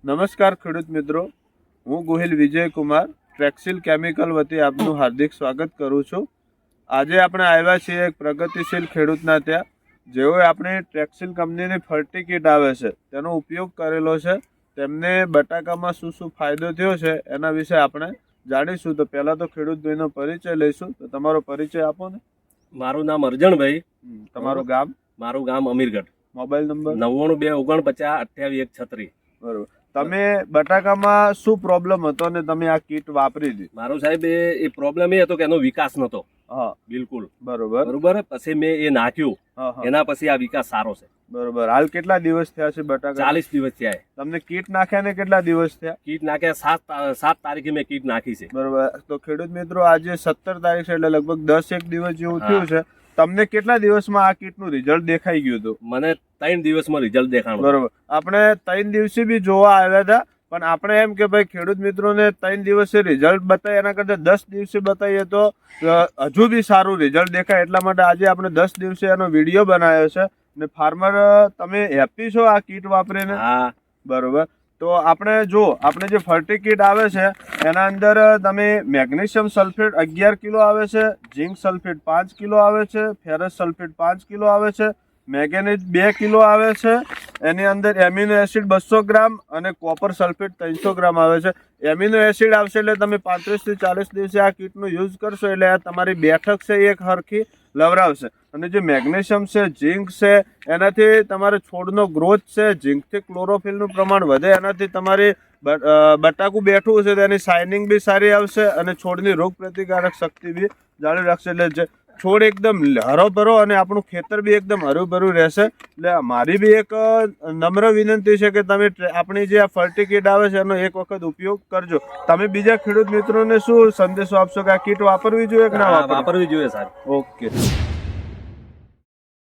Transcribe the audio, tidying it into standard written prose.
નમસ્કાર ખેડૂત મિત્રો, હું ગોહિલ વિજયકુમાર ટ્રેક્સિલ કેમિકલ વતી આપનું હાર્દિક સ્વાગત કરું છું. આજે આપણે આવ્યા છીએ એક પ્રગતિશીલ ખેડૂતના ત્યાં, જેઓએ આપણી ટ્રેક્સિલ કંપનીની ફર્ટી કીટ આવે છે તેનો ઉપયોગ કરેલો છે. તેમને બટાકામાં શું શું ફાયદો થયો છે એના વિશે આપણે જાણીશું. તો પહેલાં તો ખેડૂત ભાઈનો પરિચય લઈશું. તો તમારો પરિચય આપો ને. મારું નામ અરજણભાઈ. તમારું ગામ? મારું ગામ અમીરગઢ. Mobile number? 99 249 58 બરોબર. તમે બટાકામાં શું પ્રોબ્લેમ હતો અને તમે આ કીટ વાપરી હતી? મારું સાહેબ એ પ્રોબ્લેમ એ હતો કે એનો વિકાસ નતો. હા, બિલકુલ. બરોબર. બરોબર. પછી મેં એ નાખ્યું, એના પછી આ વિકાસ સારો છે. બરોબર. હાલ કેટલા દિવસ થયા છે બટાકા? 40 દિવસ થયા. તમને કીટ નાખ્યા ને કેટલા દિવસ થયા? કીટ નાખ્યા 7 તારીખે મેં કીટ નાખી છે. બરોબર. તો ખેડૂત મિત્રો, આજે 17 તારીખ છે, એટલે લગભગ 10-1 દિવસ જેવું થયું છે. તમને કેટલા દિવસમાં આ કીટનું રિઝલ્ટ દેખાઈ ગયું હતું? મને 3 દિવસમાં રિઝલ્ટ દેખાણું. બરોબર. આપણે 3 દિવસે બી જોવા આવ્યા હતા, પણ આપણે એમ કે ભાઈ ખેડૂત મિત્રોને 3 દિવસે રિઝલ્ટ બતાવીએ એના કરતાં 10 દિવસે બતાવીએ તો હજુ બી સારું રિઝલ્ટ દેખાય. એટલા માટે આજે આપણે 10 દિવસે એનો વિડીયો બનાવ્યો છે. ને ફાર્મર, તમે હેપી છો આ કીટ વાપરીને? હા. બરોબર. તો આપણે આપણે જે ફર્ટી કીટ આવે છે એના અંદર તમે મેગ્નેશિયમ સલ્ફેટ 11 કિલો આવે છે, ઝિંક સલ્ફેટ 5 કિલો આવે છે, ફેરસ સલ્ફેટ 5 કિલો આવે છે, મેંગેનીઝ 2 કિલો આવે છે, એની અંદર એમિનો એસિડ 200 ગ્રામ અને કોપર સલ્ફેટ 300 ગ્રામ આવે છે. એમિનો એસિડ આવશે એટલે તમે 35 થી 40 દિવસે આ કીટનો યુઝ કરશો એટલે આ તમારી બેઠક છે એક હરખી લવરાવશે. અને જે મેગ્નેશિયમ છે, ઝિંક છે, એનાથી તમારે છોડનો ગ્રોથ છે, ઝિંકથી ક્લોરોફિલનું પ્રમાણ વધે, એનાથી તમારી બટાકું બેઠું છે તેની શાઇનિંગ બી સારી આવશે અને છોડની રોગ પ્રતિકારક શક્તિ બી જાળવી રાખશે. એટલે છોડ એકદમ હરોભરો અને આપણું ખેતર બી એકદમ હરુભરું રહેશે. એટલે મારી બી એક નમ્ર વિનંતી છે કે તમે આપણી જે આ ફર્ટી કીટ આવે છે એનો એક વખત ઉપયોગ કરજો. તમે બીજા ખેડૂત મિત્રોને શું સંદેશો આપશો કે આ કીટ વાપરવી જોઈએ કે ના વાપરવી જોઈએ સાહેબ? ઓકે.